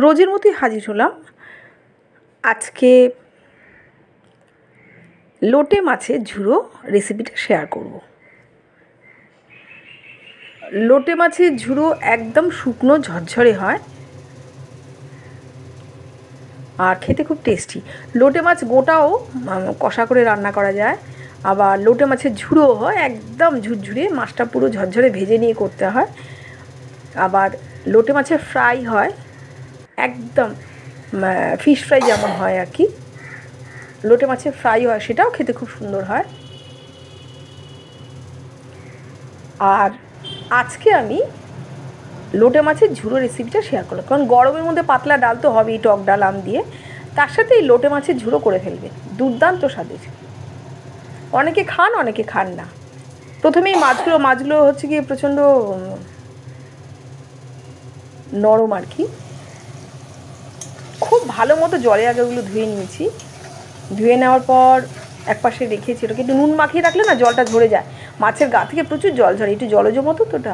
রোজের মতোই হাজির হলাম। আজকে লোটে মাছের ঝুড়ো রেসিপিটা শেয়ার করব। লোটে মাছের ঝুড়ো একদম শুকনো ঝরঝরে হয় আর খেতে খুব টেস্টি। লোটে মাছ গোটাও কষা করে রান্না করা যায়, আবার লোটে মাছের ঝুড়ো হয় একদম ঝুরঝুরে, মাছটা পুরো ঝরঝরে ভেজে নিয়ে করতে হয়। আবার লোটে মাছের ফ্রাই হয় একদম ফিশ ফ্রাই যেমন হয় আর কি, লোটে মাছের ফ্রাই হয়, সেটাও খেতে খুব সুন্দর হয়। আর আজকে আমি লোটে মাছের ঝুড়ো রেসিপিটা শেয়ার করলাম, কারণ গরমের মধ্যে পাতলা ডাল তো হবেই, টক ডাল আম দিয়ে, তার সাথে এই লোটে মাছের ঝুড়ো করে ফেলবে, দুর্দান্ত স্বাদের। অনেকে খান, অনেকে খান না। প্রথমে এই মাছগুলো হচ্ছে গিয়ে প্রচণ্ড নরম আর কি, খুব ভালো মতো জলে আগে ওগুলো ধুয়ে নিয়েছি। ধুয়ে নেওয়ার পর একপাশে রেখেছি, ওটাকে একটু নুন মাখিয়ে রাখলে না জলটা ঝরে যায়। মাছের গা থেকে প্রচুর জল ঝরে, একটু জলজ মতো তো ওটা,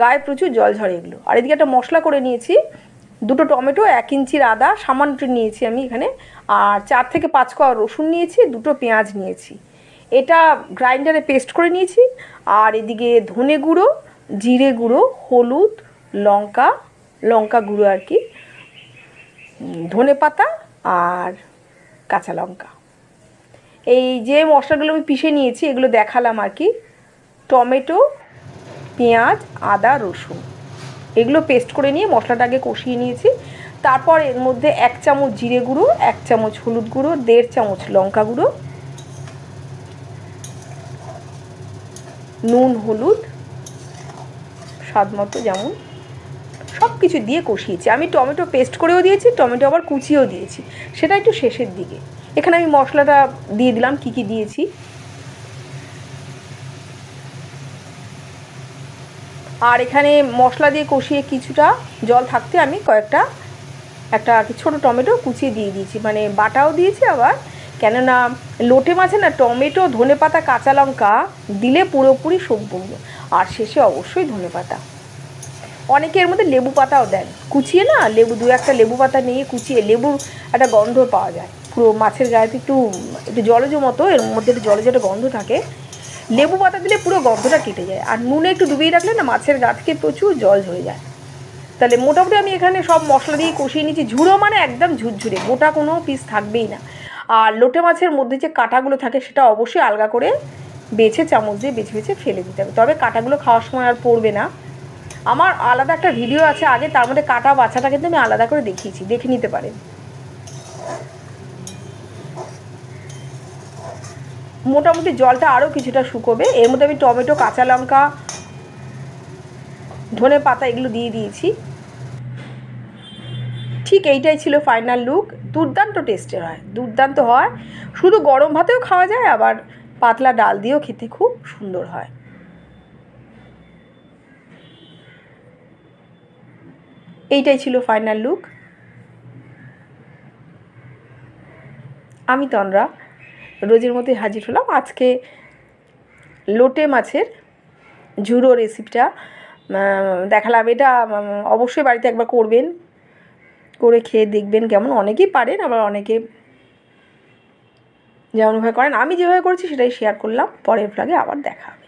গায়ে প্রচুর জল ঝরে এগুলো। আর এদিকে একটা মশলা করে নিয়েছি, 2টো টমেটো, 1 ইঞ্চির আদা সামান্য নিয়েছি আমি এখানে, আর 4 থেকে 5 কোয়া রসুন নিয়েছি, 2টো পেঁয়াজ নিয়েছি। এটা গ্রাইন্ডারে পেস্ট করে নিয়েছি। আর এদিকে ধনে গুঁড়ো, জিরে গুঁড়ো, হলুদ, লঙ্কা গুঁড়ো আর কি, ধনে পাতা আর কাঁচা লঙ্কা, এই যে মশলাগুলো আমি পিষে নিয়েছি এগুলো দেখালাম আর কি। টমেটো, পেঁয়াজ, আদা, রসুন এগুলো পেস্ট করে নিয়ে মশলাটাকে কষিয়ে নিয়েছি। তারপর এর মধ্যে 1 চামচ জিরে গুঁড়ো, 1 চামচ হলুদ গুঁড়ো, 1.5 চামচ লঙ্কা গুঁড়ো, নুন হলুদ স্বাদ মতো যেমন, সব কিছু দিয়ে কষিয়েছি। আমি টমেটো পেস্ট করেও দিয়েছি, টমেটো আবার কুচিয়েও দিয়েছি, সেটা একটু শেষের দিকে। এখানে আমি মশলাটা দিয়ে দিলাম, কী কী দিয়েছি। আর এখানে মশলা দিয়ে কষিয়ে কিছুটা জল থাকতে আমি একটা ছোটো টমেটো কুচিয়ে দিয়ে দিয়েছি, মানে বাটাও দিয়েছি আবার, কেননা লোটে মাছে না টমেটো, ধনেপাতা, কাঁচা লঙ্কা দিলে পুরোপুরি সম্পূর্ণ। আর শেষে অবশ্যই ধনেপাতা। অনেকে এর মধ্যে লেবু পাতাও দেন কুচিয়ে, না লেবু, 2-1টা লেবু পাতা নিয়ে কুচিয়ে, লেবুর একটা গন্ধ পাওয়া যায় পুরো মাছের গায়েতে, একটু জলজ মতো, এর মধ্যে একটু জলজ একটা গন্ধ থাকে, লেবু পাতা দিলে পুরো গন্ধটা কেটে যায়। আর নুনে একটু ডুবিয়ে রাখলে না মাছের গা থেকে প্রচুর জল ঝরে যায়। তাহলে মোটামুটি আমি এখানে সব মশলা দিয়ে কষিয়ে নিয়েছি। ঝুড়ো মানে একদম ঝুরঝুরে, গোটা কোনো পিস থাকবেই না। আর লোটে মাছের মধ্যে যে কাঁটাগুলো থাকে সেটা অবশ্যই আলগা করে বেছে, চামচ দিয়ে বেছে ফেলে দিতে হবে, তবে কাঁটাগুলো খাওয়ার সময় আর পড়বে না। আমার আলাদা একটা ভিডিও আছে আগে, তার মধ্যে কাটা বাছাটা কিন্তু আমি আলাদা করে দেখিয়েছি, দেখে নিতে পারেন। মোটামুটি জলটা আরও কিছুটা শুকোবে, এর মধ্যে আমি টমেটো, কাঁচা লঙ্কা, ধনে পাতা এগুলো দিয়ে দিয়েছি। ঠিক এইটাই ছিল ফাইনাল লুক। দুর্দান্ত টেস্টের হয়, দুর্দান্ত হয়, শুধু গরম ভাতেও খাওয়া যায়, আবার পাতলা ডাল দিয়েও খেতে খুব সুন্দর হয়। এইটাই ছিল ফাইনাল লুক। আমি তন্দ্রা রোজের মতোই হাজির হলাম। আজকে লোটে মাছের ঝুড়ো রেসিপিটা দেখালাম। এটা অবশ্যই বাড়িতে একবার করবেন, করে খেয়ে দেখবেন কেমন। অনেকেই পারেন, আবার অনেকে যেমনভাবে করেন, আমি যেভাবে করেছি সেটাই শেয়ার করলাম। পরের ভ্লগে আবার দেখা হবে।